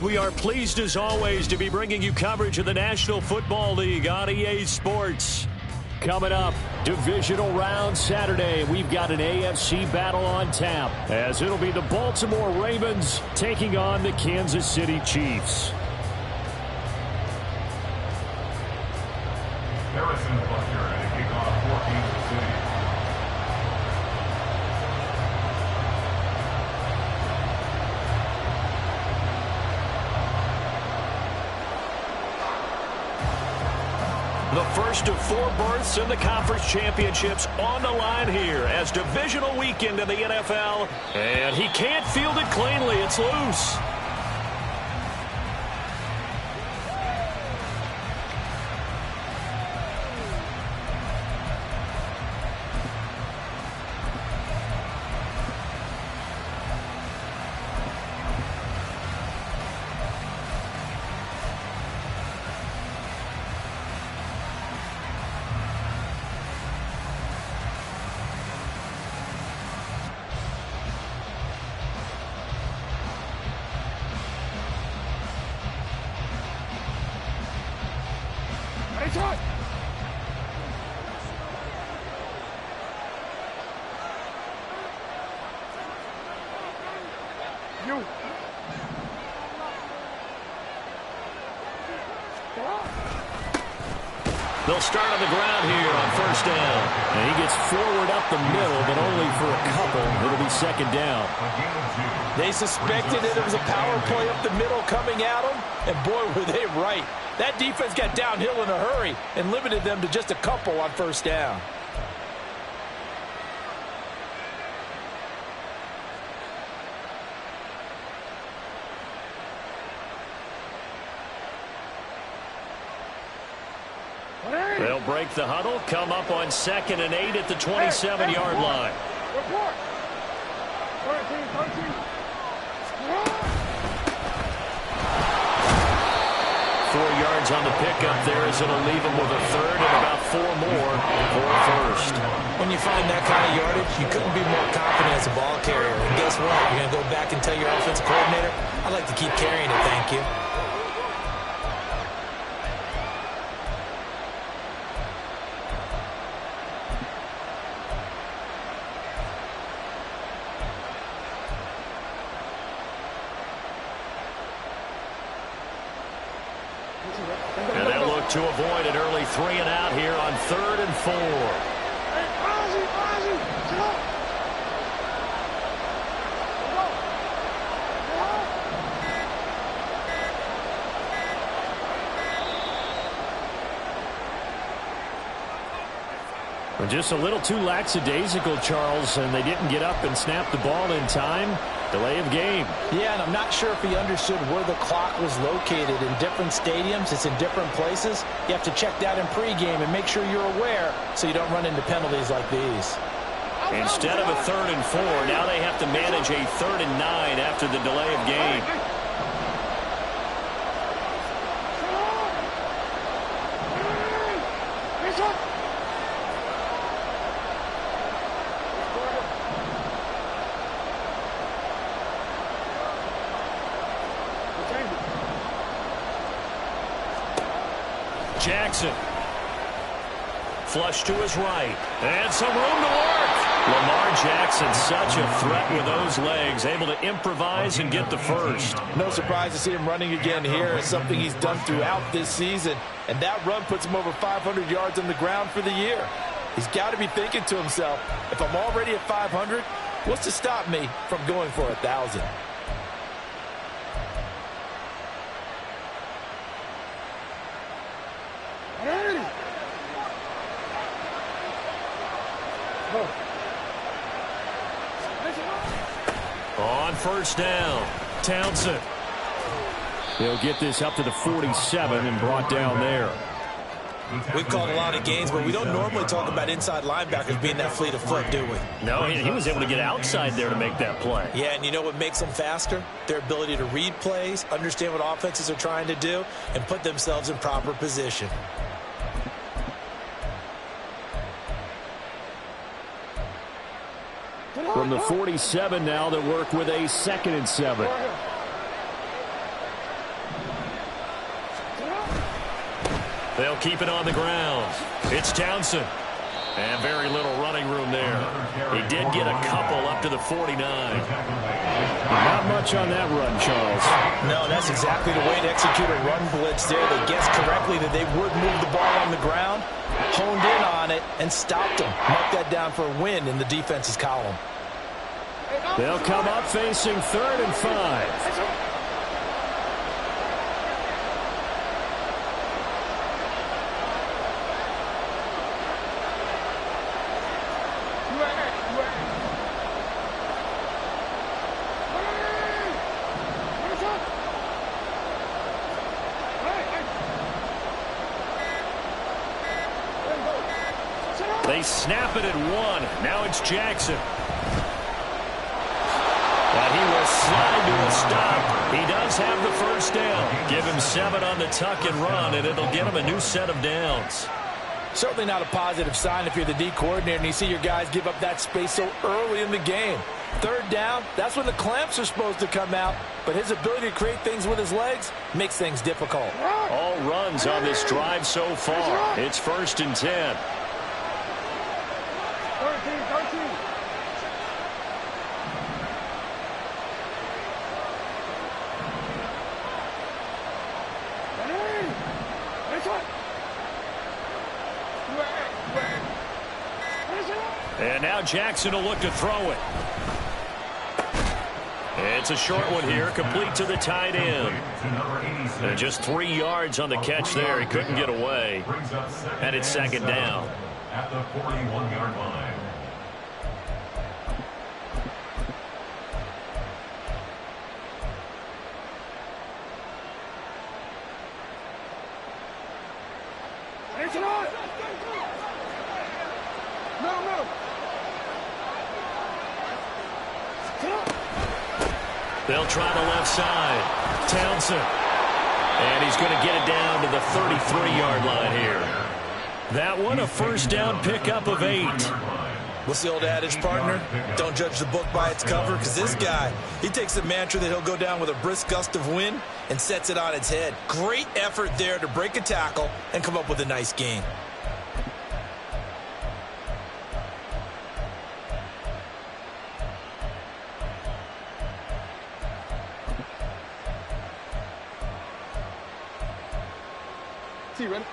We are pleased as always to be bringing you coverage of the National Football League on EA Sports. Coming up, divisional round Saturday. We've got an AFC battle on tap as it'll be the Baltimore Ravens taking on the Kansas City Chiefs. Harrison Butker and a kickoff for Kansas City. The first of 4 berths in the conference championships on the line here as divisional weekend in the NFL. And he can't field it cleanly. It's loose. They'll start on the ground here on first down. And he gets forward up the middle, but only for a couple. It'll be second down. They suspected it was a power play up the middle coming at them, and boy, were they right. That defense got downhill in a hurry and limited them to just a couple on first down. They'll break the huddle, come up on 2nd and 8 at the 27-yard line. 4 yards on the pickup there as it'll leave him with a third and about 4 more for a first. When you find that kind of yardage, you couldn't be more confident as a ball carrier. And guess what? You're going to go back and tell your offensive coordinator, I'd like to keep carrying it, thank you. And they'll look to avoid an early 3 and out here on 3rd and 4. Just a little too lackadaisical, Charles, and they didn't get up and snap the ball in time. Delay of game. Yeah, and I'm not sure if he understood where the clock was located. In different stadiums, it's in different places. You have to check that in pregame and make sure you're aware so you don't run into penalties like these. Instead of a 3rd and 4, now they have to manage a 3rd and 9 after the delay of game. Jackson. Flush to his right. And some room to work. Lamar Jackson, such a threat with those legs. Able to improvise and get the first. No surprise to see him running again here. It's something he's done throughout this season. And that run puts him over 500 yards on the ground for the year. He's got to be thinking to himself, if I'm already at 500, what's to stop me from going for 1,000? On first down, Townsend. He'll get this up to the 47 and brought down there. We've called a lot of games, but we don't normally talk about inside linebackers being that fleet of foot, do we? No, he was able to get outside there to make that play. Yeah, and you know what makes them faster? Their ability to read plays, understand what offenses are trying to do, and put themselves in proper position. From the 47 now, they work with a 2nd and 7. They'll keep it on the ground. It's Townsend. And very little running room there. He did get a couple up to the 49. Not much on that run, Charles. No, that's exactly the way to execute a run blitz there. They guessed correctly that they would move the ball on the ground, honed in on it, and stopped them. Mark that down for a win in the defense's column. They'll come up facing 3rd and 5. They snap it at 1. Now it's Jackson. But he will slide to a stop. He does have the first down. Give him 7 on the tuck and run, and it'll get him a new set of downs. Certainly not a positive sign if you're the D coordinator and you see your guys give up that space so early in the game. 3rd down, that's when the clamps are supposed to come out. But his ability to create things with his legs makes things difficult. All runs on this drive so far. It's 1st and 10. 13. And now Jackson will look to throw it. It's a short one here, complete to the tight end. And just 3 yards on the catch there. He couldn't get away. And it's 2nd down. At the 41-yard line. They'll try the left side. Townsend. And he's going to get it down to the 33-yard line here. That one, a 1st down pickup of 8. What's the old adage, partner? Don't judge the book by its cover, because this guy, he takes the mantra that he'll go down with a brisk gust of wind and sets it on its head. Great effort there to break a tackle and come up with a nice gain.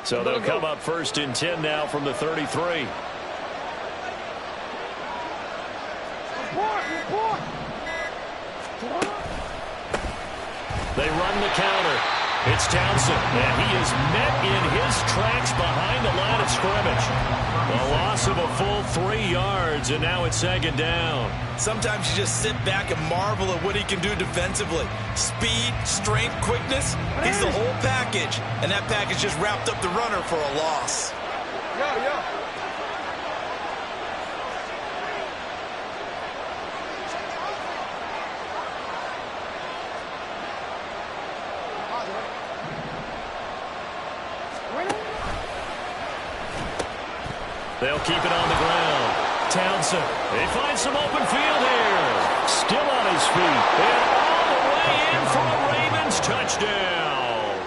So they'll come up 1st and 10 now from the 33. They run the counter. It's Townsend, and he is met in his tracks behind the line of scrimmage. A loss of a full 3 yards, and now it's 2nd down. Sometimes you just sit back and marvel at what he can do defensively. Speed, strength, quickness, he's the whole package. And that package just wrapped up the runner for a loss. They'll keep it on the ground. Townsend, they find some open field here. Still on his feet. And all the way in for a Ravens touchdown.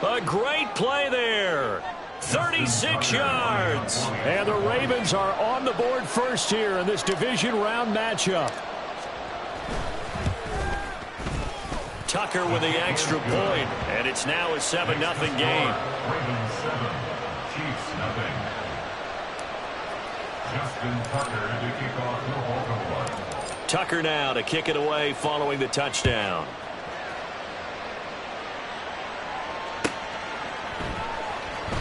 A great play there. 36 yards. And the Ravens are on the board first here in this division round matchup. Tucker with the extra point. And it's now a 7-0 game. Ravens 7, Chiefs 0. Justin Tucker to kick off for Baltimore. Tucker now to kick it away following the touchdown.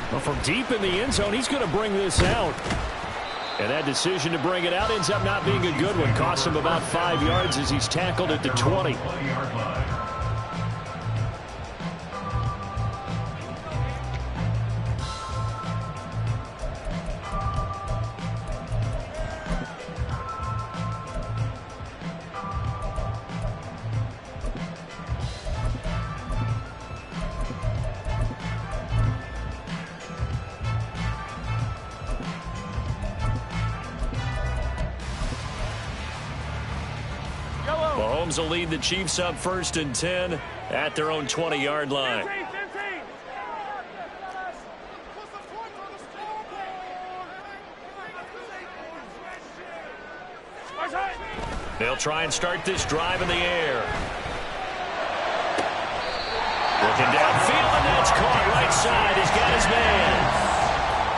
Well, from deep in the end zone, he's going to bring this out. And that decision to bring it out ends up not being a good one. Costs him about 5 yards as he's tackled at the 20. 20-yard line. Mahomes will lead the Chiefs up 1st and 10 at their own 20-yard line. They'll try and start this drive in the air. Looking downfield, and that's caught right side. He's got his man.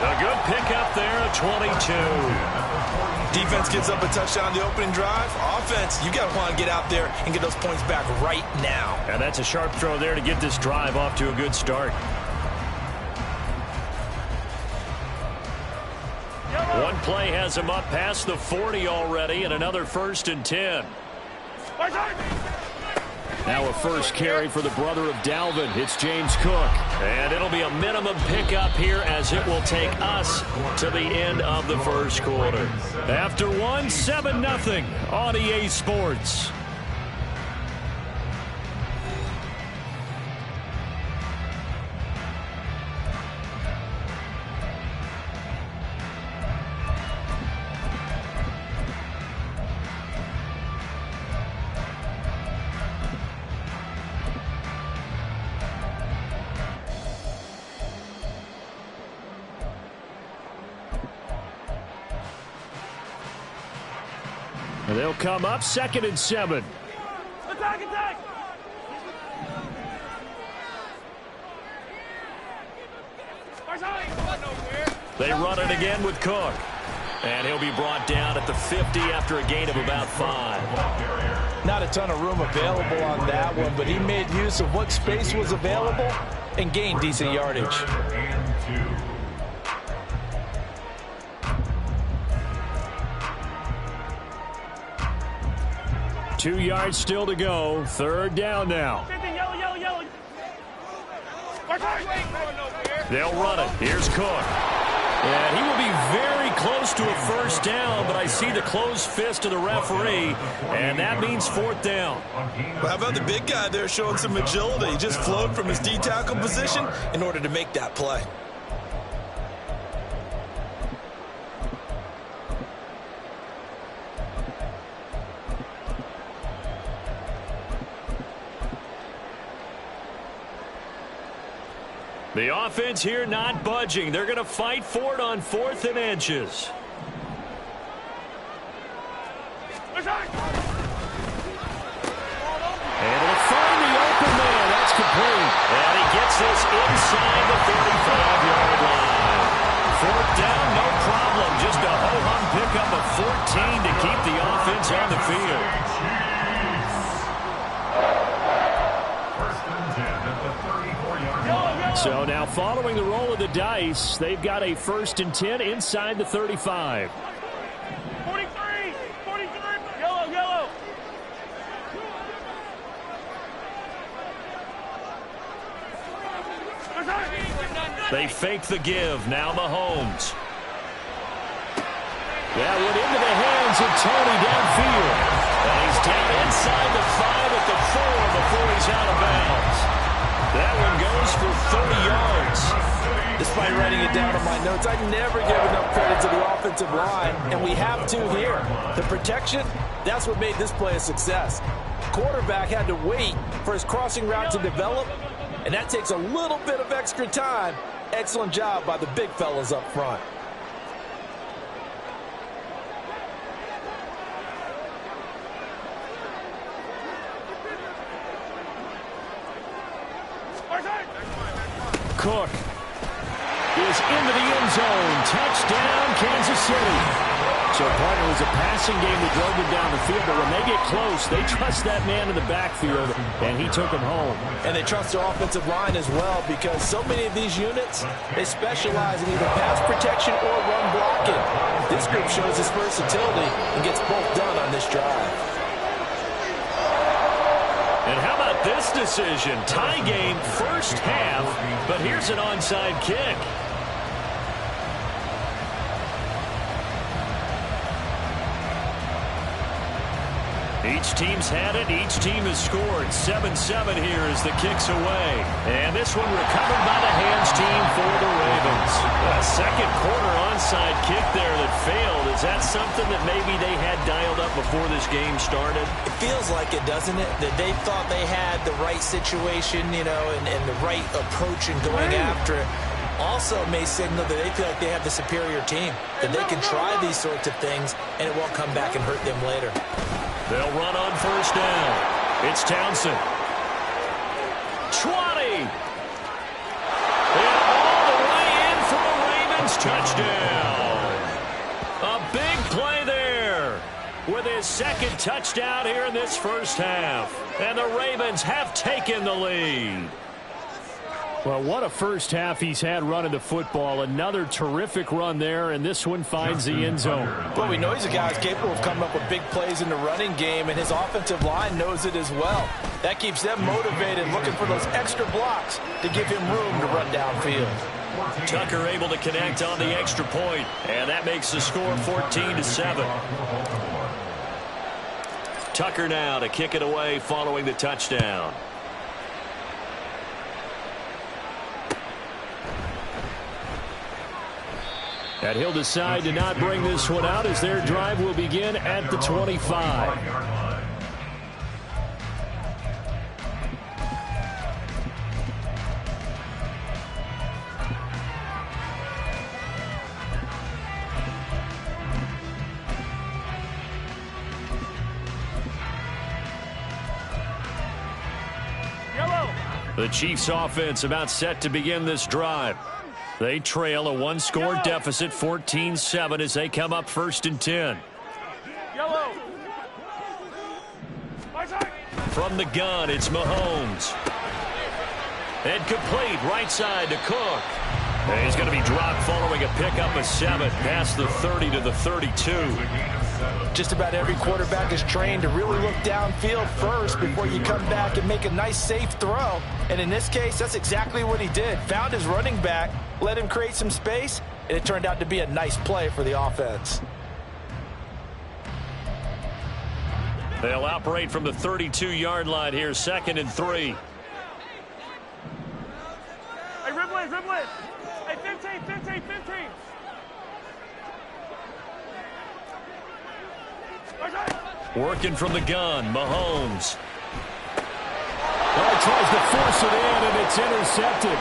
A good pickup there, a 22. Defense gives up a touchdown on the opening drive. Offense, you got to want to get out there and get those points back right now. And that's a sharp throw there to get this drive off to a good start. One play has him up past the 40 already, and another 1st and 10. Now a first carry for the brother of Dalvin. It's James Cook. And it'll be a minimum pickup here as it will take us to the end of the first quarter. After 7-0 on EA Sports. They'll come up 2nd and 7. Attack, attack! They run it again with Cook. And he'll be brought down at the 50 after a gain of about 5. Not a ton of room available on that one, but he made use of what space was available and gained decent yardage. 2 yards still to go. 3rd down now. They'll run it. Here's Cook. And he will be very close to a 1st down, but I see the closed fist of the referee, and that means 4th down. Well, how about the big guy there showing some agility? He just flowed from his D-tackle position in order to make that play. The offense here not budging. They're going to fight for it on 4th and inches. Able to find the open man. That's complete. And he gets this inside the 35-yard line. 4th down, no problem. Just a ho-hum pickup of 14 to keep the offense on the field. So now following the roll of the dice, they've got a 1st and 10 inside the 35. 43! Yellow, yellow! They fake the give. Now Mahomes. That went into the hands of Tony downfield. And he's down inside the 5 at the 4 before he's out of bounds. That one goes for 30 yards. Despite writing it down on my notes, I never give enough credit to the offensive line, and we have to here. The protection, that's what made this play a success. Quarterback had to wait for his crossing route to develop, and that takes a little bit of extra time. Excellent job by the big fellas up front. Cook is into the end zone. Touchdown, Kansas City. So, partner, it was a passing game that drove them down the field, but when they get close, they trust that man in the backfield, and he took him home. And they trust their offensive line as well, because so many of these units, they specialize in either pass protection or run blocking. This group shows its versatility and gets both done on this drive. And how about this decision? Tie game first half, but here's an onside kick. He Each team's had it. Each team has scored. 7-7 here as the kick's away. And this one recovered by the hands team for the Ravens. A second quarter onside kick there that failed. Is that something that maybe they had dialed up before this game started? It feels like it, doesn't it? That they thought they had the right situation, and the right approach in going after it. Also may signal that they feel like they have the superior team, that they can try these sorts of things, and it won't come back and hurt them later. They'll run on first down. It's Townsend. 20. And all the way in for a Ravens touchdown. A big play there with his second touchdown here in this first half. And the Ravens have taken the lead. Well, what a first half he's had running the football. Another terrific run there, and this one finds the end zone. Well, we know he's a guy who's capable of coming up with big plays in the running game, and his offensive line knows it as well. That keeps them motivated, looking for those extra blocks to give him room to run downfield. Tucker able to connect on the extra point, and that makes the score 14-7. Tucker now to kick it away following the touchdown. And he'll decide to not bring this one out as their drive will begin at the 25. The Chiefs offense about set to begin this drive. They trail a one-score deficit, 14-7, as they come up 1st and 10. Yellow. From the gun, it's Mahomes. And complete, right side to Cook. And he's going to be dropped following a pickup of 7 past the 30 to the 32. Just about every quarterback is trained to really look downfield first before you come back and make a nice, safe throw. And in this case, that's exactly what he did. Found his running back, let him create some space, and it turned out to be a nice play for the offense. They'll operate from the 32-yard line here, 2nd and 3. Hey, Riblet. Hey, 15. Working from the gun, Mahomes. Tries to force it in, and it's intercepted.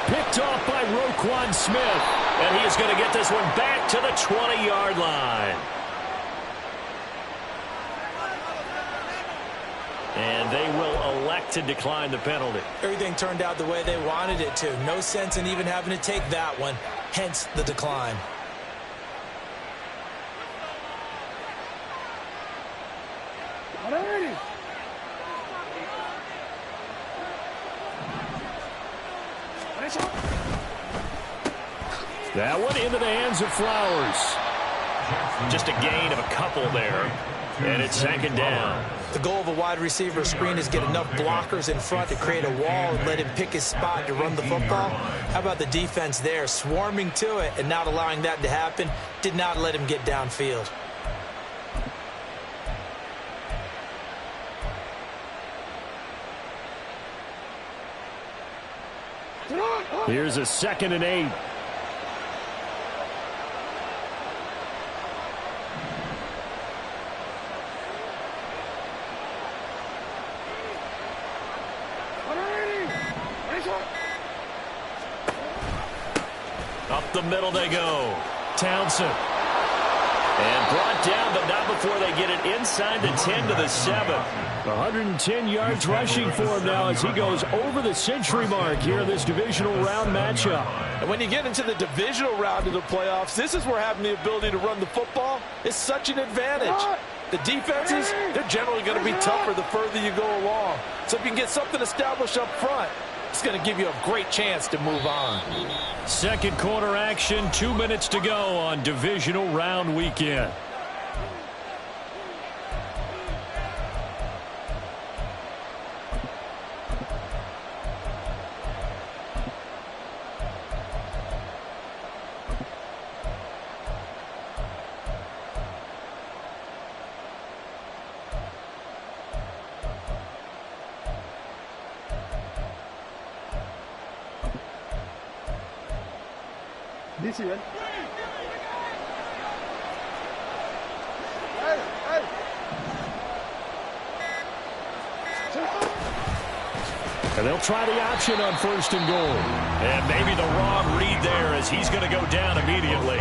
Picked off by Roquan Smith. And he is going to get this one back to the 20-yard line. And they will elect to decline the penalty. Everything turned out the way they wanted it to. No sense in even having to take that one, hence the decline. That one into the hands of Flowers. Just a gain of a couple there. And it's 2nd down. The goal of a wide receiver screen is get enough blockers in front to create a wall and let him pick his spot to run the football. How about the defense there, swarming to it and not allowing that to happen? Did not let him get downfield. Here's a 2nd and 8. Up the middle they go. Townsend. And brought down, but not before they get it inside the 10 to the 7. 110 yards rushing for him now as he goes over the century mark here in this divisional round matchup. And when you get into the divisional round of the playoffs, this is where having the ability to run the football is such an advantage. The defenses, they're generally going to be tougher the further you go along. So if you can get something established up front, it's going to give you a great chance to move on. Second quarter action, 2 minutes to go on divisional round weekend. DC, man. And they'll try the option on 1st and goal. And maybe the wrong read there as he's going to go down immediately.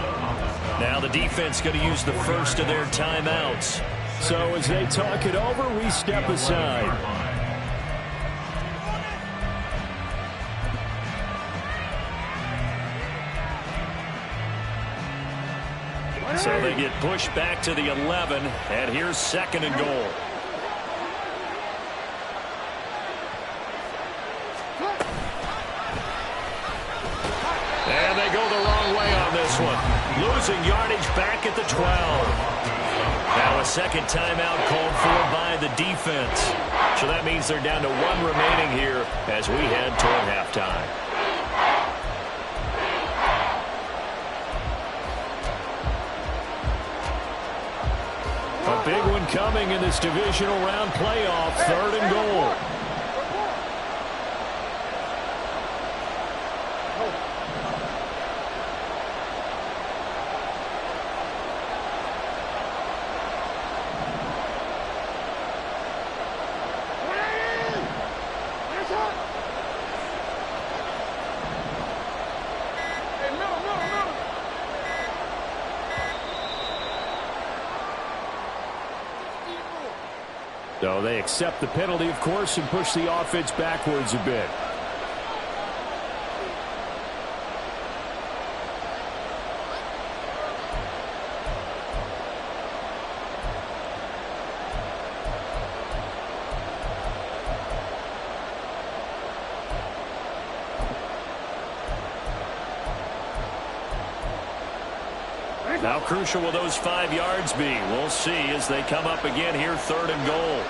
Now the defense going to use the first of their timeouts. So as they talk it over, we step aside. So they get pushed back to the 11, and here's 2nd and goal. And they go the wrong way on this one. Losing yardage back at the 12. Now a second timeout called for by the defense. So that means they're down to 1 remaining here as we head toward halftime. A big one coming in this divisional round playoff, 3rd and goal. So they accept the penalty, of course, and push the offense backwards a bit. How crucial will those 5 yards be? We'll see as they come up again here, 3rd and goal.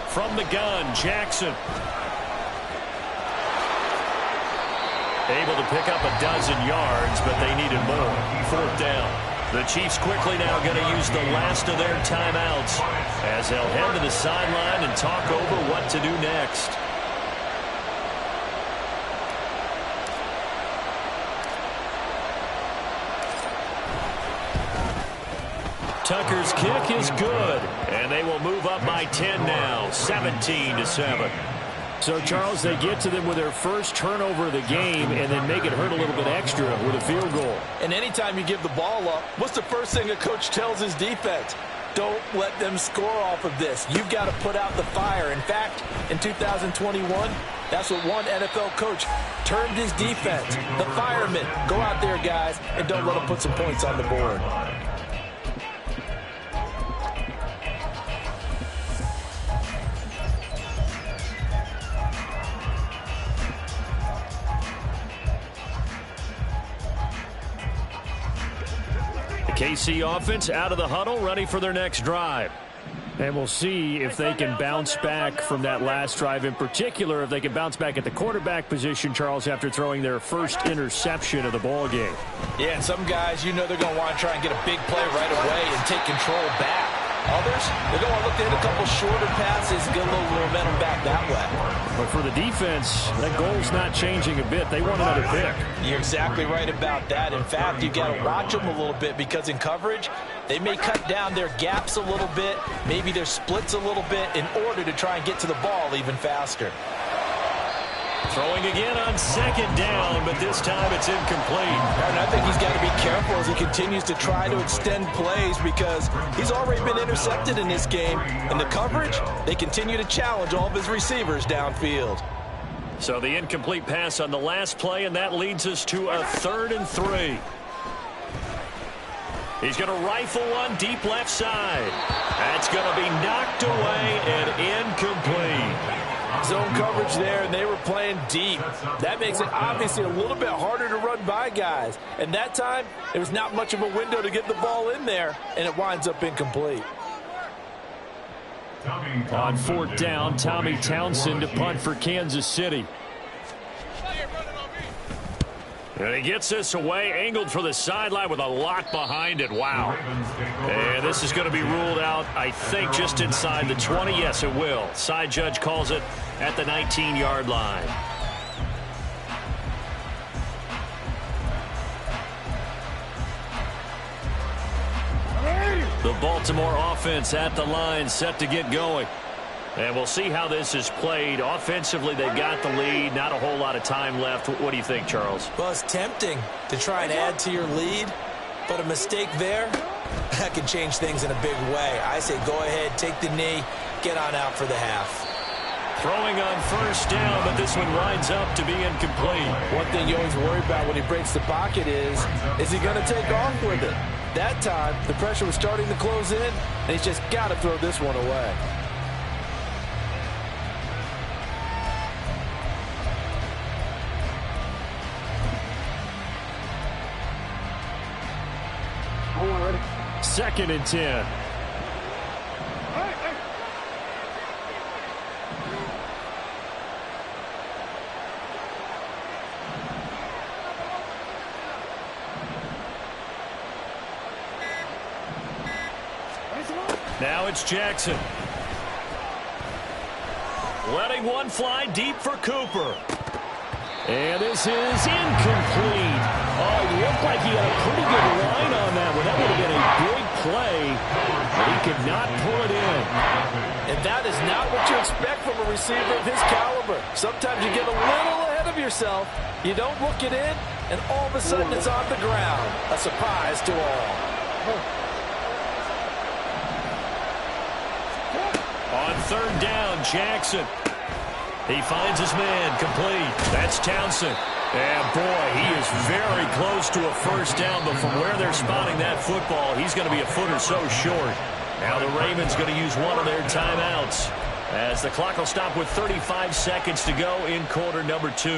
From the gun, Jackson. Able to pick up a dozen yards, but they needed more. 4th down. The Chiefs quickly now going to use the last of their timeouts as they'll head to the sideline and talk over what to do next. Tucker's kick is good, and they will move up by 10 now, 17-7. So, Charles, they get to them with their first turnover of the game and then make it hurt a little bit extra with a field goal. And anytime you give the ball up, what's the first thing a coach tells his defense? Don't let them score off of this. You've got to put out the fire. In fact, in 2021, that's what one NFL coach termed his defense. The firemen. Go out there, guys, and don't let them put some points on the board. KC offense out of the huddle, ready for their next drive. And we'll see if they can bounce back from that last drive, in particular, if they can bounce back at the quarterback position, Charles, after throwing their first interception of the ball game. Yeah, and some guys, you know they're going to want to try and get a big play right away and take control back. Others, they're going to look to hit a couple shorter passes, get a little momentum back that way. But for the defense, that goal's not changing a bit. They want another pick. You're exactly right about that. In fact, you've got to watch them a little bit because in coverage, they may cut down their gaps a little bit, maybe their splits a little bit in order to try and get to the ball even faster. Throwing again on 2nd down, but this time it's incomplete. And I think he's got to be careful as he continues to try to extend plays because he's already been intercepted in this game. In the coverage, they continue to challenge all of his receivers downfield. So the incomplete pass on the last play, and that leads us to a 3rd and 3. He's going to rifle one deep left side. That's going to be knocked away and incomplete. Zone coverage there, and they were playing deep. That makes it obviously a little bit harder to run by guys. And that time, there was not much of a window to get the ball in there, and it winds up incomplete. On 4th down, Tommy Townsend to punt for Kansas City. And he gets this away, angled for the sideline with a lot behind it. Wow. And this is going to be ruled out, I think, just inside the 20. Yes, it will. Side judge calls it at the 19-yard line. The Baltimore offense at the line, set to get going. And we'll see how this is played. Offensively, they've got the lead. Not a whole lot of time left. What do you think, Charles? Well, it's tempting to try and add to your lead, but a mistake there, that can change things in a big way. I say go ahead, take the knee, get on out for the half. Throwing on first down, but this one winds up to be incomplete. One thing you always worry about when he breaks the pocket is he going to take off with it? That time, the pressure was starting to close in, and he's just got to throw this one away. Second and 10. Now it's Jackson. Letting one fly deep for Cooper. And this is incomplete. Oh, it looked like he had a pretty good line on that one. That would have been a big play, but he could not pull it in. And that is not what you expect from a receiver of his caliber. Sometimes you get a little ahead of yourself. You don't look it in, and all of a sudden it's on the ground. A surprise to all. On third down, Jackson. He finds his man, complete. That's Townsend. And, boy, he is very close to a first down, but from where they're spotting that football, he's going to be a foot or so short. Now the Ravens going to use one of their timeouts as the clock will stop with 35 seconds to go in quarter number 2.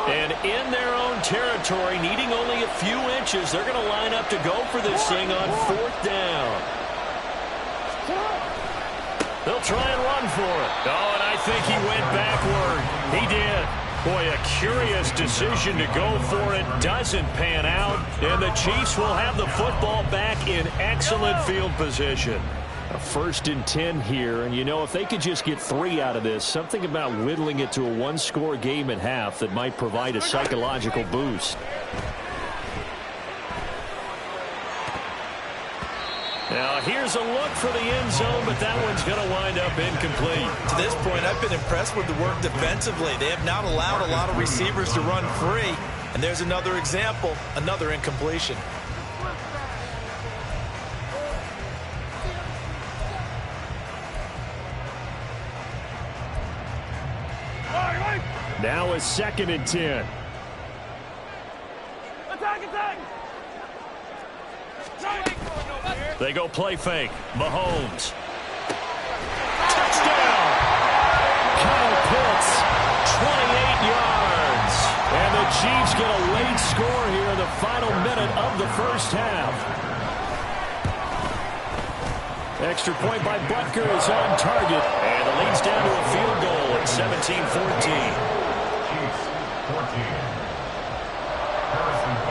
And in their own territory, needing only a few inches, they're going to line up to go for this thing on fourth down. They'll try and run for it. Oh, and I think he went backward. He did. Boy, a curious decision to go for it. Doesn't pan out. And the Chiefs will have the football back in excellent field position. A 1st and 10 here, and you know, if they could just get 3 out of this, something about whittling it to a one-score game at half that might provide a psychological boost. Now, here's a look for the end zone, but that one's going to wind up incomplete. To this point, I've been impressed with the work defensively. They have not allowed a lot of receivers to run free, and there's another example, another incompletion. Now a 2nd and 10. Attack! They go play fake. Mahomes. Touchdown! Kyle Pitts, 28 yards. And the Chiefs get a late score here in the final minute of the first half. Extra point by Butker is on target. And the lead's down to a field goal at 17-14.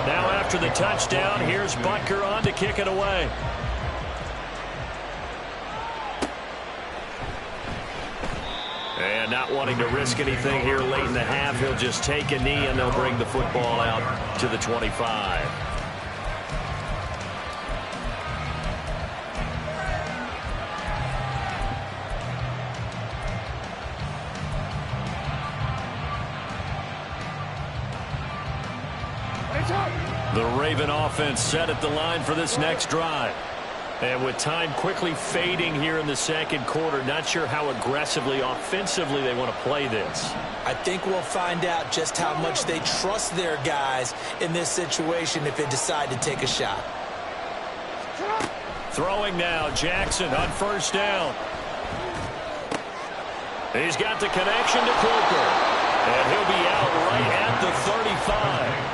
Now after the touchdown, here's Butker on to kick it away. And not wanting to risk anything here late in the half, he'll just take a knee and they'll bring the football out to the 25. The Raven offense set at the line for this next drive. And with time quickly fading here in the second quarter, not sure how aggressively, offensively they want to play this. I think we'll find out just how much they trust their guys in this situation if they decide to take a shot. Throwing now, Jackson on first down. He's got the connection to Cooper. And he'll be out right at the 35.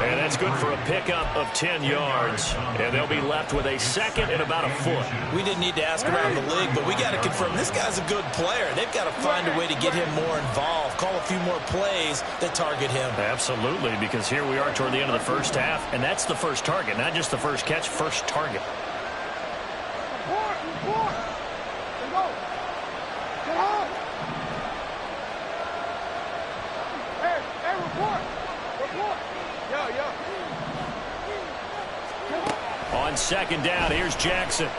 And that's That's good for a pickup of 10 yards. And they'll be left with a second and about a foot. We didn't need to ask around the league, but we got to confirm this guy's a good player. They've got to find a way to get him more involved, call a few more plays that target him. Absolutely, because here we are toward the end of the first half, and that's the first target, not just the first catch, first target. On second down, here's Jackson. He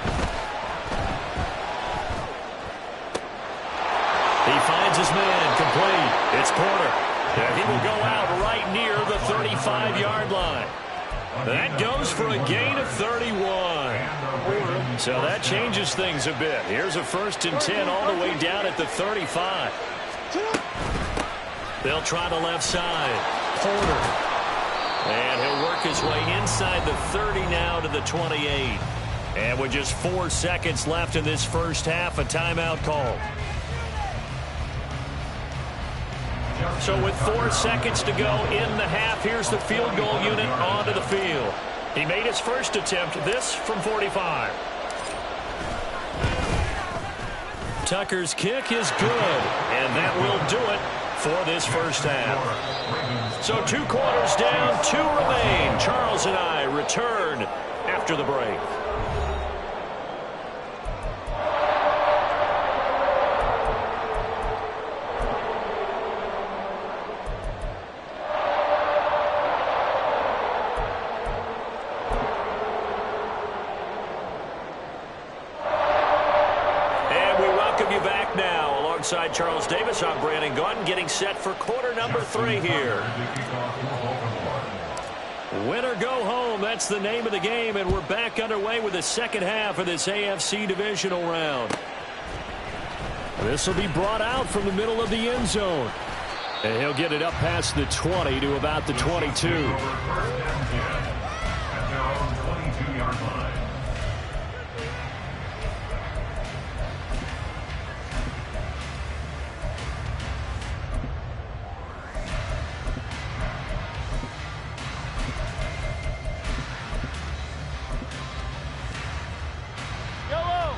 finds his man, complete. It's Porter. And he will go out right near the 35-yard line. That goes for a gain of 31. So that changes things a bit. Here's a 1st and 10 all the way down at the 35. They'll try the left side. Porter. And he'll work his way inside the 30 now to the 28. And with just 4 seconds left in this first half, a timeout call. So with 4 seconds to go in the half, here's the field goal unit onto the field. He made his first attempt, this from 45. Tucker's kick is good, and that will do it for this first half. So 2 quarters down, 2 remain. Charles and I return after the break. Alongside Charles Davis, I'm Brandon Gaudin, getting set for quarter number 3 here. Win or go home, that's the name of the game, and we're back underway with the second half of this AFC divisional round. This will be brought out from the middle of the end zone. And he'll get it up past the 20 to about the 22.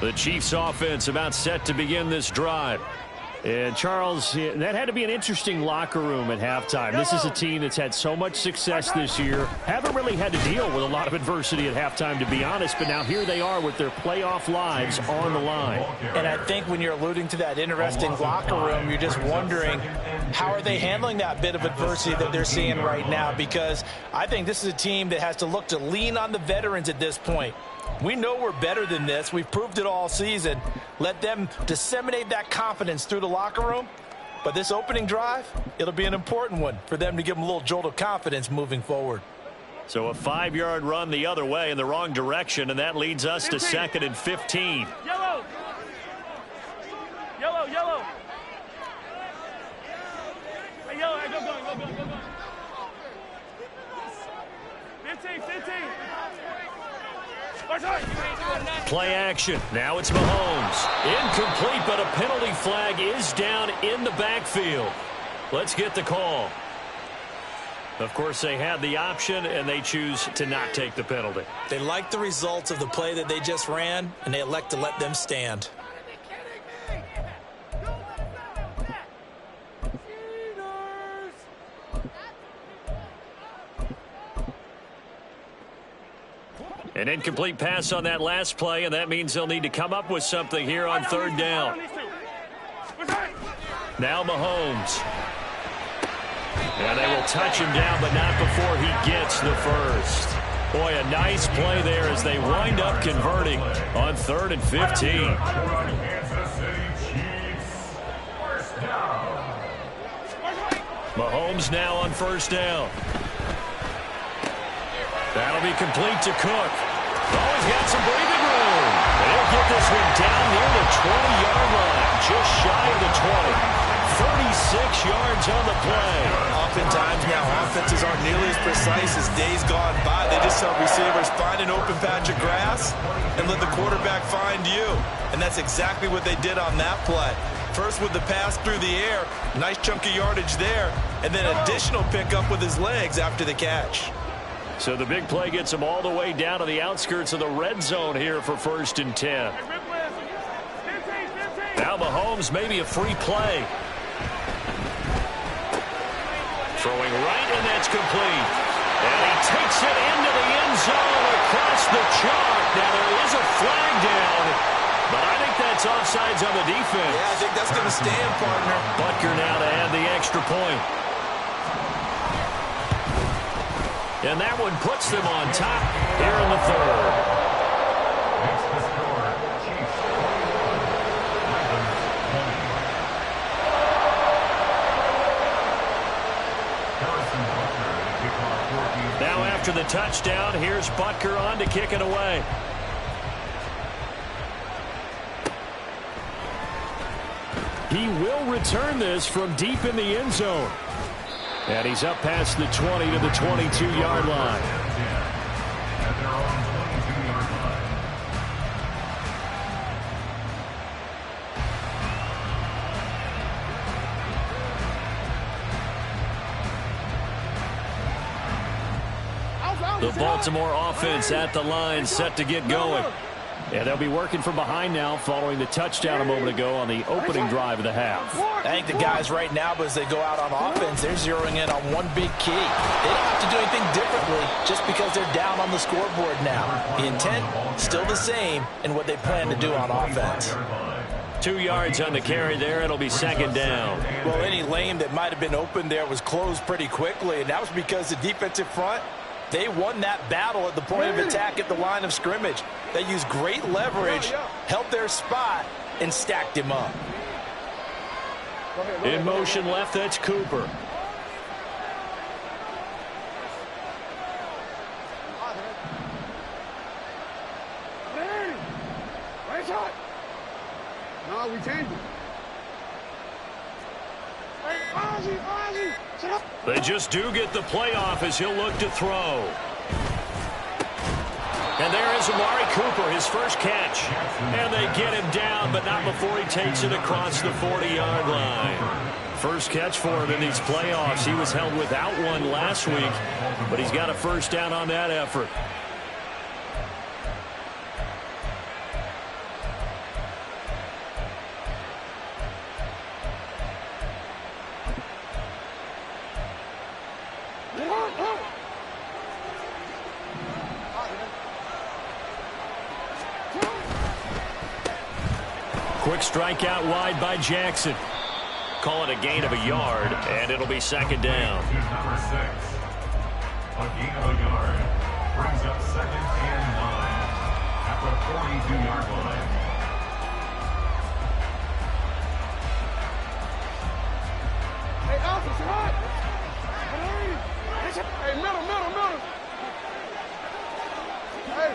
The Chiefs offense about set to begin this drive. And Charles, that had to be an interesting locker room at halftime. This is a team that's had so much success this year. Haven't really had to deal with a lot of adversity at halftime, to be honest. But now here they are with their playoff lives on the line. And I think when you're alluding to that interesting locker room, you're just wondering, how are they handling that bit of adversity that they're seeing right now? Because I think this is a team that has to look to lean on the veterans at this point. We know we're better than this. We've proved it all season. Let them disseminate that confidence through the locker room. But this opening drive, it'll be an important one for them to give them a little jolt of confidence moving forward. So a 5-yard run the other way in the wrong direction, and that leads us to 2nd and 15. Yellow. Yellow, yellow. Hey, yellow, go, go, go, go, go, go. 15, 15. Play action. Now it's Mahomes. Incomplete, but a penalty flag is down in the backfield. Let's get the call. Of course, they had the option, and they choose to not take the penalty. They like the results of the play that they just ran, and they elect to let them stand. An incomplete pass on that last play, and that means they'll need to come up with something here on 3rd down. Now Mahomes. And they will touch him down, but not before he gets the first. Boy, a nice play there as they wind up converting on 3rd and 15. Mahomes now on 1st down. That'll be complete to Cook. Oh, he's got some breathing room. And he'll get this one down near the 20-yard line, just shy of the 20. 36 yards on the play. Oftentimes now offenses aren't nearly as precise as days gone by. They just tell receivers, find an open patch of grass and let the quarterback find you. And that's exactly what they did on that play. First with the pass through the air, nice chunk of yardage there, and then additional pickup with his legs after the catch. So the big play gets them all the way down to the outskirts of the red zone here for 1st and 10. Now Mahomes, maybe a free play. Throwing right, and that's complete. And he takes it into the end zone across the chalk. Now there is a flag down, but I think that's offsides on the defense. Yeah, I think that's going to stand, partner. Butker now to add the extra point. And that one puts them on top here in the third. Makes the score Chiefs 21, Ravens 20. Harrison Butker to kick off 14. Now after the touchdown, here's Butker on to kick it away. He will return this from deep in the end zone. And he's up past the 20 to the 22-yard line. At their own 22-yard line. The Baltimore offense at the line, set to get going. And they'll be working from behind now following the touchdown a moment ago on the opening drive of the half. I think the guys right now, as they go out on offense, they're zeroing in on one big key. They don't have to do anything differently just because they're down on the scoreboard now. The intent, still the same in what they plan to do on offense. 2 yards on the carry there. It'll be 2nd down. Well, any lane that might have been open there was closed pretty quickly, and that was because the defensive front, they won that battle at the point of attack at the line of scrimmage. They used great leverage, held their spot, and stacked him up. In motion left, that's Cooper. No, we changed it. They just do get the playoff as he'll look to throw. And there is Amari Cooper, his first catch. And they get him down, but not before he takes it across the 40-yard line. First catch for him in these playoffs. He was held without one last week, but he's got a first down on that effort. Quick strikeout wide by Jackson. Call it a gain of a yard, and it'll be 2nd down. Number 6. A gain of a yard. Brings up 2nd and 9 at the 42-yard line. Hey, Alpha, it's hot. Hey, middle. Hey.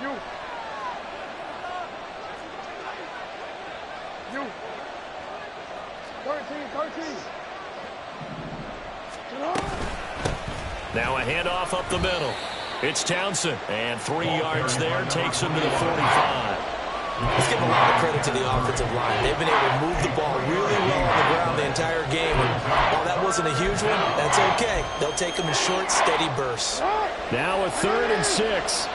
You. 13. Now a handoff up the middle. It's Townsend, and 3 yards there takes him to the 45. Let's give a lot of credit to the offensive line. They've been able to move the ball really well on the ground the entire game. And while that wasn't a huge one, that's okay. They'll take them in short, steady bursts. Now a 3rd and 6.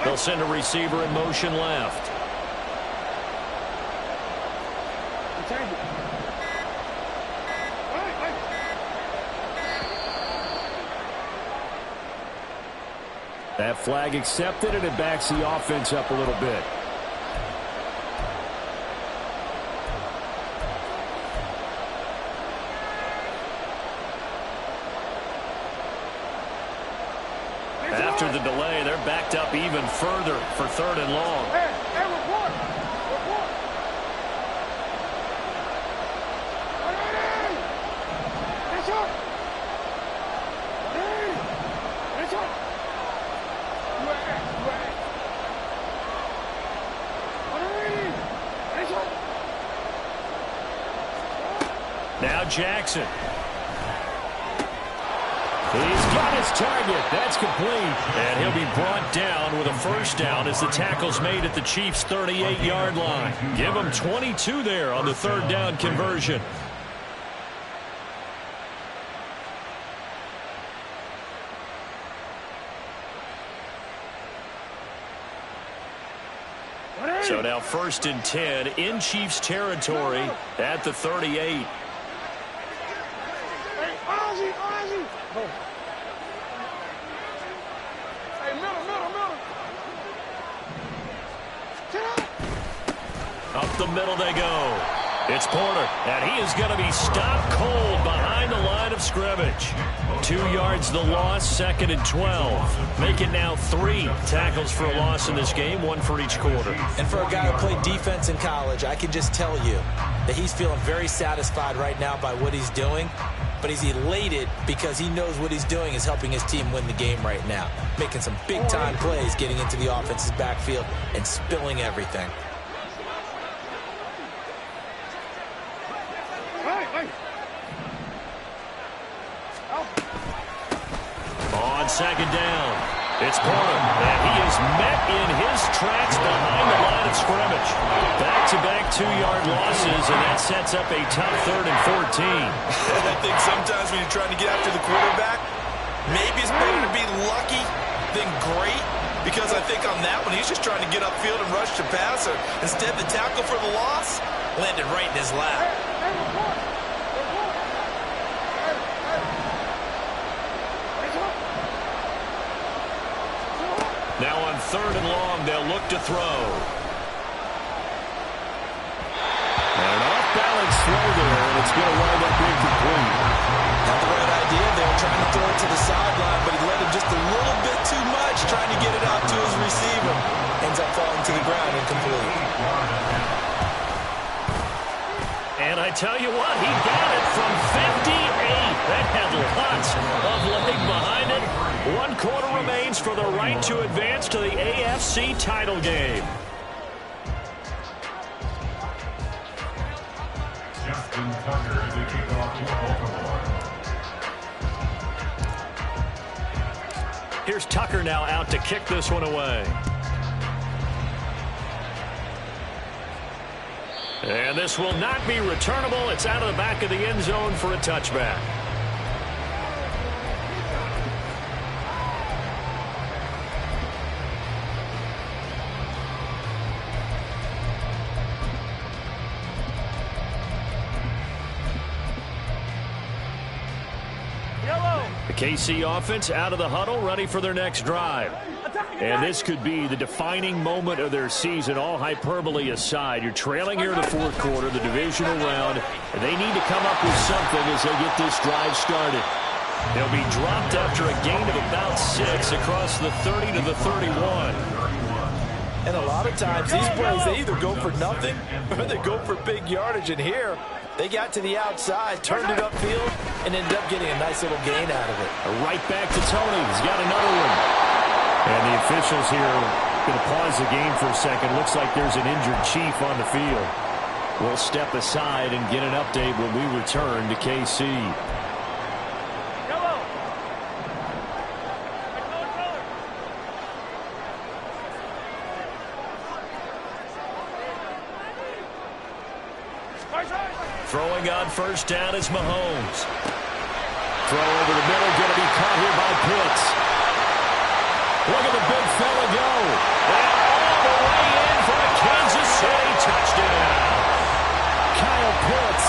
They'll send a receiver in motion left. That flag accepted, and it backs the offense up a little bit. After the delay, they're backed up even further for 3rd and long. Hey, report. Now Jackson. He's got his target. That's complete. And he'll be brought down with a first down as the tackle's made at the Chiefs' 38-yard line. Give them 22 there on the third down conversion. So now 1st and 10 in Chiefs territory at the 38. Up the middle they go. It's Porter, and he is going to be stopped cold behind the line of scrimmage. 2 yards the loss, 2nd and 12. Make it now 3 tackles for a loss in this game, 1 for each quarter. And for a guy who played defense in college, I can just tell you that he's feeling very satisfied right now by what he's doing. But he's elated because he knows what he's doing is helping his team win the game right now. Making some big-time plays, getting into the offense's backfield and spilling everything. On 2nd down, it's Porter, and he is met in his tracks behind the line of scrimmage. Back-to-back 2-yard losses, and that sets up a tough 3rd and 14. I think sometimes when you're trying to get after the quarterback, maybe it's better to be lucky than great, because I think on that one, he's just trying to get upfield and rush the passer. Instead, the tackle for the loss landed right in his lap. Now on 3rd and long, they'll look to throw. An off-balance throw there, and it's going to wind up incomplete. Had the right idea there, trying to throw it to the sideline, but he let him just a little bit too much, trying to get it out to his receiver. Ends up falling to the ground incomplete. And I tell you what, he got it from 58. That had lots of leg behind it. 1 quarter remains for the right to advance to the AFC title game. Justin Tucker to kick off Baltimore. Here's Tucker now out to kick this one away. And this will not be returnable. It's out of the back of the end zone for a touchback. The KC offense out of the huddle, ready for their next drive. And this could be the defining moment of their season, all hyperbole aside. You're trailing here in the 4th quarter, the divisional round, and they need to come up with something as they get this drive started. They'll be dropped after a gain of about 6 across the 30 to the 31. And a lot of times, these plays, they either go for nothing or they go for big yardage. And here, they got to the outside, turned it upfield, and ended up getting a nice little gain out of it. Right back to Tony. He's got another one. And the officials here going to pause the game for a second. Looks like there's an injured Chief on the field. We'll step aside and get an update when we return to KC. Throwing on 1st down is Mahomes. Throw over the middle, going to be caught here by Pitts. Look at the big fella go. And all the way in for a Kansas City touchdown. Kyle Pitts,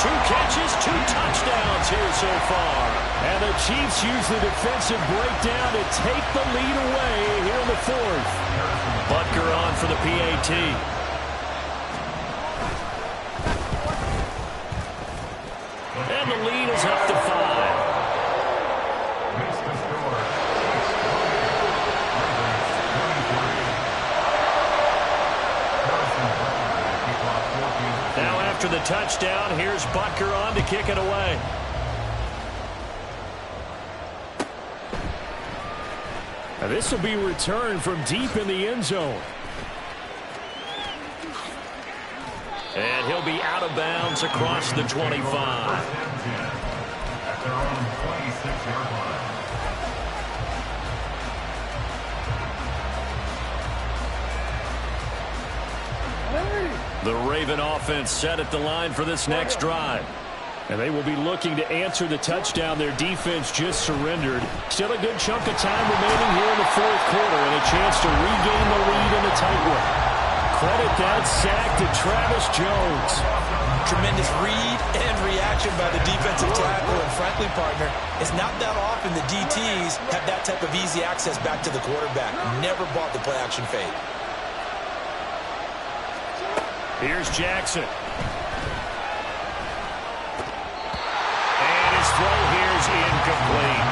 2 catches, 2 touchdowns here so far. And the Chiefs use the defensive breakdown to take the lead away here in the 4th. Butker on for the PAT. And the lead is up to 5. Now after the touchdown, here's Butker on to kick it away. Now this will be returned from deep in the end zone. And he'll be out of bounds across the 25. At their own 26-yard line. The Raven offense set at the line for this next drive. And they will be looking to answer the touchdown their defense just surrendered. Still a good chunk of time remaining here in the fourth quarter and a chance to regain the lead in a tight one. Credit that sack to Travis Jones. Tremendous read and reaction by the defensive tackle. And frankly, partner, it's not that often the DTs have that type of easy access back to the quarterback. Never bought the play action fade. Here's Jackson. Throw here's incomplete.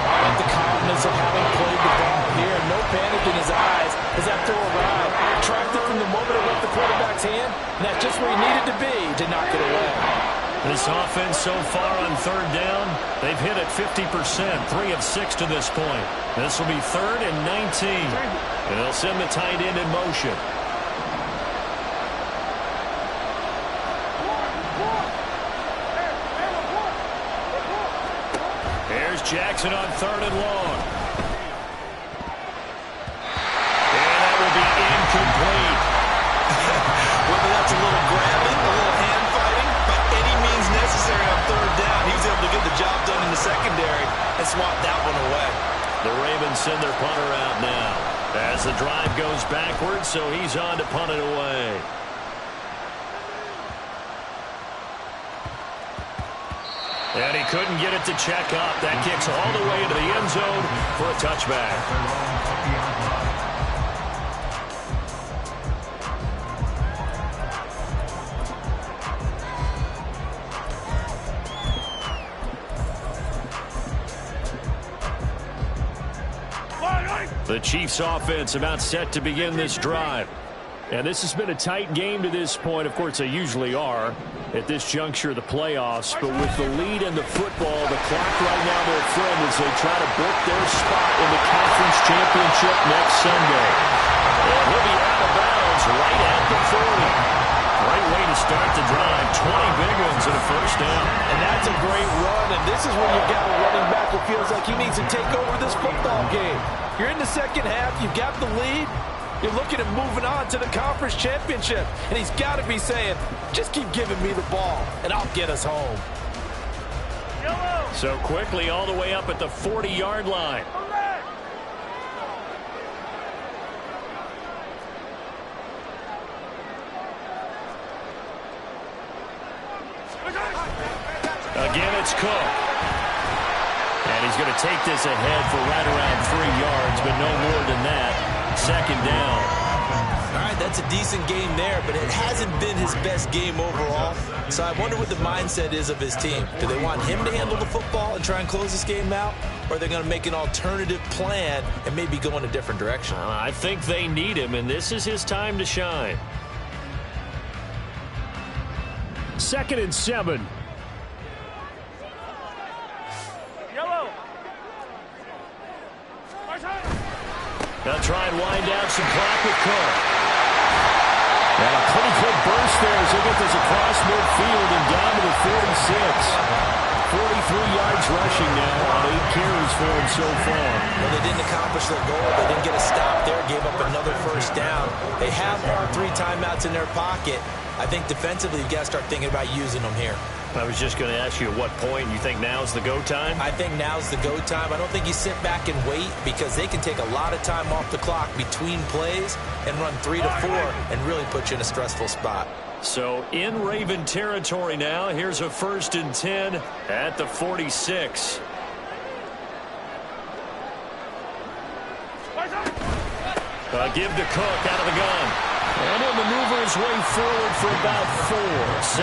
I like the confidence of having played the ball here. No panic in his eyes as that throw arrived. Tracked it from the moment it left the quarterback's hand, and that's just where he needed to be to knock it away. This offense so far on third down, they've hit it 50%, 3 of 6 to this point. This will be 3rd and 19. And they'll send the tight end in motion. Jackson on 3rd and long. And that will be incomplete. Whether that's a little grabbing, a little hand fighting, by any means necessary on 3rd down, he was able to get the job done in the secondary and swat that one away. The Ravens send their punter out now as the drive goes backwards, so he's on to punt it away. And he couldn't get it to check up. That kicks all the way into the end zone for a touchback. The Chiefs offense about set to begin this drive. And this has been a tight game to this point. Of course, they usually are at this juncture of the playoffs. But with the lead in the football, the clock right now, their friend, as they try to book their spot in the conference championship next Sunday. And he'll be out of bounds right at the 40. Great way to start the drive. 20 big ones and a first down. And that's a great run. And this is when you've got a running back who feels like he needs to take over this football game. You're in the second half. You've got the lead. You're looking at moving on to the conference championship. And he's got to be saying, just keep giving me the ball, and I'll get us home. So quickly all the way up at the 40-yard line. Again, it's Cook. And he's going to take this ahead for right around 3 yards, but no more than that. 2nd down. All right, that's a decent game there, but it hasn't been his best game overall. So I wonder what the mindset is of his team. Do they want him to handle the football and try and close this game out? Or are they going to make an alternative plan and maybe go in a different direction? I think they need him, and this is his time to shine. 2nd and 7. They'll try and wind down some clock with Cook. And a pretty quick burst there as they get this across midfield and down to the 46. 43 yards rushing now on 8 carries for him so far. Well, they didn't accomplish their goal. They didn't get a stop there, gave up another first down. They have all 3 timeouts in their pocket. I think defensively you've got to start thinking about using them here. I was just going to ask you at what point you think now's the go time? I think now's the go time. I don't think you sit back and wait because they can take a lot of time off the clock between plays and run 3 to 4 and really put you in a stressful spot. So in Raven territory now, here's a 1st and 10 at the 46. Give to Cook out of the gun. And he'll maneuver his way forward for about 4.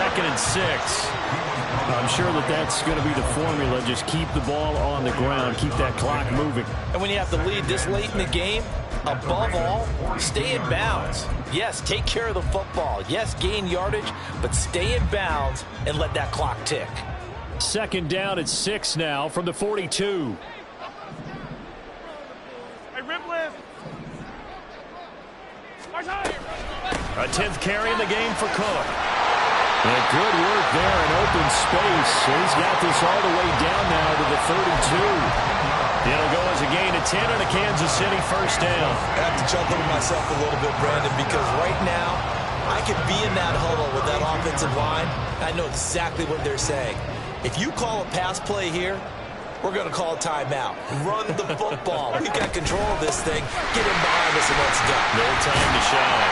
2nd and 6. I'm sure that's going to be the formula. Just keep the ball on the ground. Keep that clock moving. And when you have the lead this late in the game, above all, stay in bounds. Yes, take care of the football. Yes, gain yardage, but stay in bounds and let that clock tick. 2nd down at 6 now from the 42. Hey, rip lift. A 10th carry in the game for Cook. And good work there in open space. He's got this all the way down now to the 32. It'll go as a gain of 10 and a Kansas City first down. I have to chuckle to myself a little bit, Brandon, because right now I could be in that huddle with that offensive line. I know exactly what they're saying. If you call a pass play here, we're going to call a timeout. Run the football. We've got control of this thing. Get him behind us and let's go. No time to shine.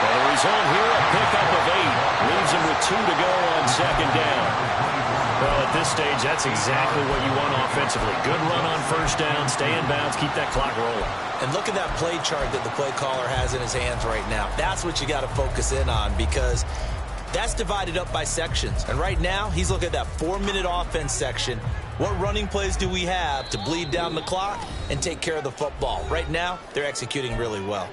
Well, the result here, a pickup of 8. Leaves him with 2 to go on second down. Well, at this stage, that's exactly what you want offensively. Good run on first down, stay in bounds, keep that clock rolling. And look at that play chart that the play caller has in his hands right now. That's what you got to focus in on, because that's divided up by sections. And right now, he's looking at that 4-minute offense section. What running plays do we have to bleed down the clock and take care of the football? Right now, they're executing really well.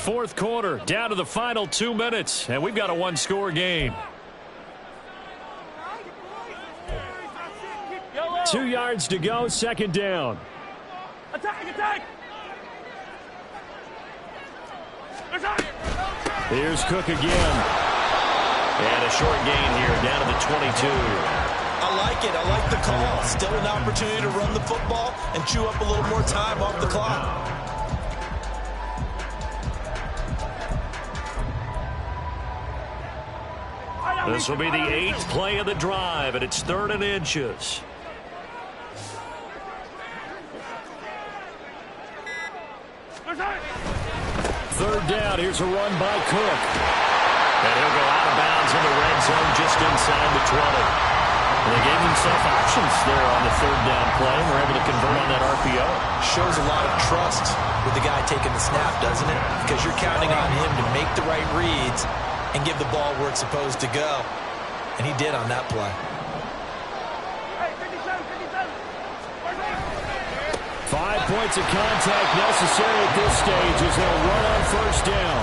Fourth quarter, down to the final 2 minutes, and we've got a one-score game. 2 yards to go, second down. Attack, attack! Here's Cook again. And a short gain here, down to the 22. I like it. I like the call. Still an opportunity to run the football and chew up a little more time off the clock. This will be the 8th play of the drive, and it's 3rd and inches. Third down. Here's a run by Cook. And he'll go out of bounds in the red zone just inside the 20. And they gave themselves options there on the third down play. We're able to convert on that RPO. Shows a lot of trust with the guy taking the snap, doesn't it? Because you're counting on him to make the right reads and give the ball where it's supposed to go. And he did on that play. Hey, 57, 57. 5 points of contact necessary at this stage as they'll run on first down.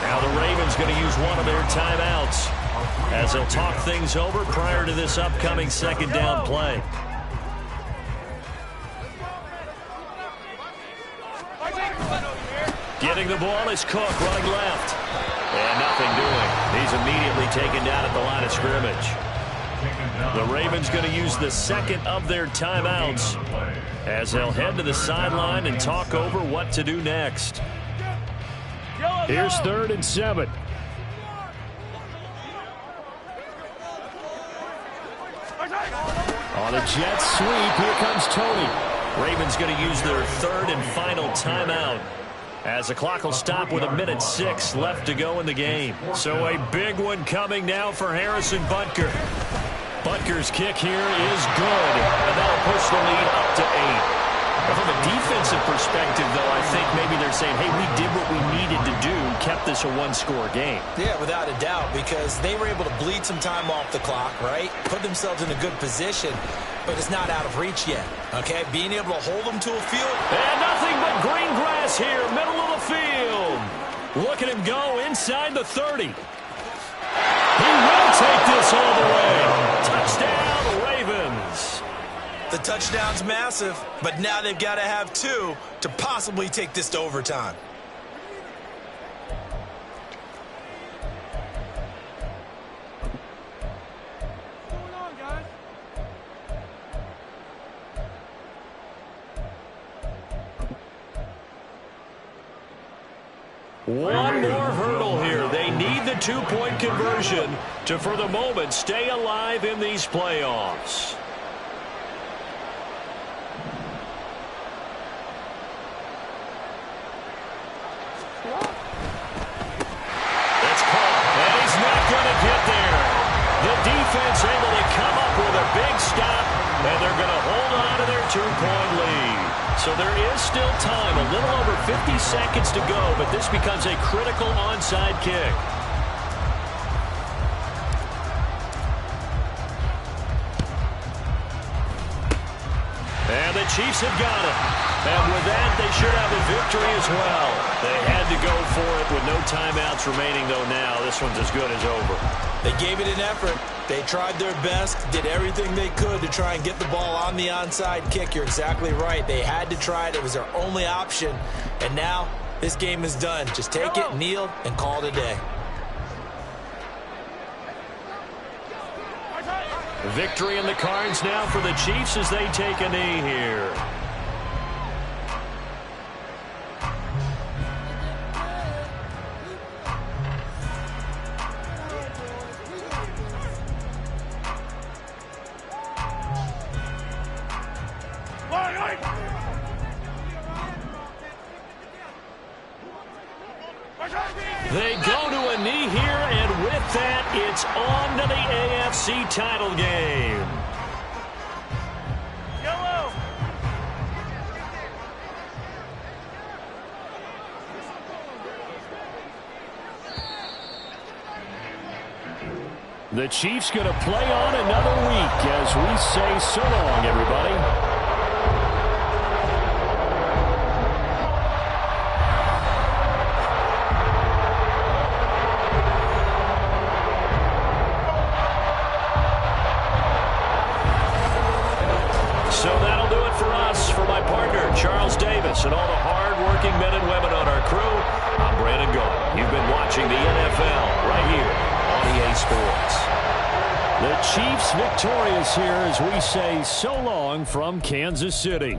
Now the Ravens going to use one of their timeouts as they'll talk things over prior to this upcoming second down play. Getting the ball is Cook running left. And nothing doing. He's immediately taken down at the line of scrimmage. The Ravens going to use the second of their timeouts as they'll head to the sideline and talk over what to do next. Here's 3rd and 7. On a jet sweep, here comes Tony. Ravens going to use their 3rd and final timeout as the clock will stop with 1:06 left to go in the game. So a big one coming now for Harrison Butker. Butker's kick here is good, and that'll push the lead up to 8. From a defensive perspective, though, I think maybe they're saying, hey, we did what we needed to do, kept this a one-score game. Yeah, without a doubt, because they were able to bleed some time off the clock, right? Put themselves in a good position, but it's not out of reach yet, okay? Being able to hold them to a field. And nothing but green grass here, middle of the field. Look at him go inside the 30. He will take this all the way. Touchdown, Ravens. The touchdown's massive, but now they've got to have 2 to possibly take this to overtime. What's going on, guys? One more hurdle here. They need the 2-point conversion to, for the moment, stay alive in these playoffs. That's caught, and he's not going to get there. The defense able to come up with a big stop, and they're going to hold on to their 2-point lead. So there is still time, a little over 50 seconds to go, but this becomes a critical onside kick. And the Chiefs have got it. And with that, they should have a victory as well. They had to go for it with no timeouts remaining, though now. This one's as good as over. They gave it an effort. They tried their best, did everything they could to try and get the ball on the onside kick. You're exactly right. They had to try it. It was their only option. And now this game is done. Just take it, kneel, and call it a day. Victory in the cards now for the Chiefs as they take a knee here. They go to a knee here, and with that, it's on to the AFC title game. Yellow. The Chiefs going to play on another week as we say so long, everybody. So that'll do it for us. For my partner, Charles Davis, and all the hard-working men and women on our crew, I'm Brandon Gault. You've been watching the NFL right here on EA Sports. The Chiefs victorious here as we say so long from Kansas City.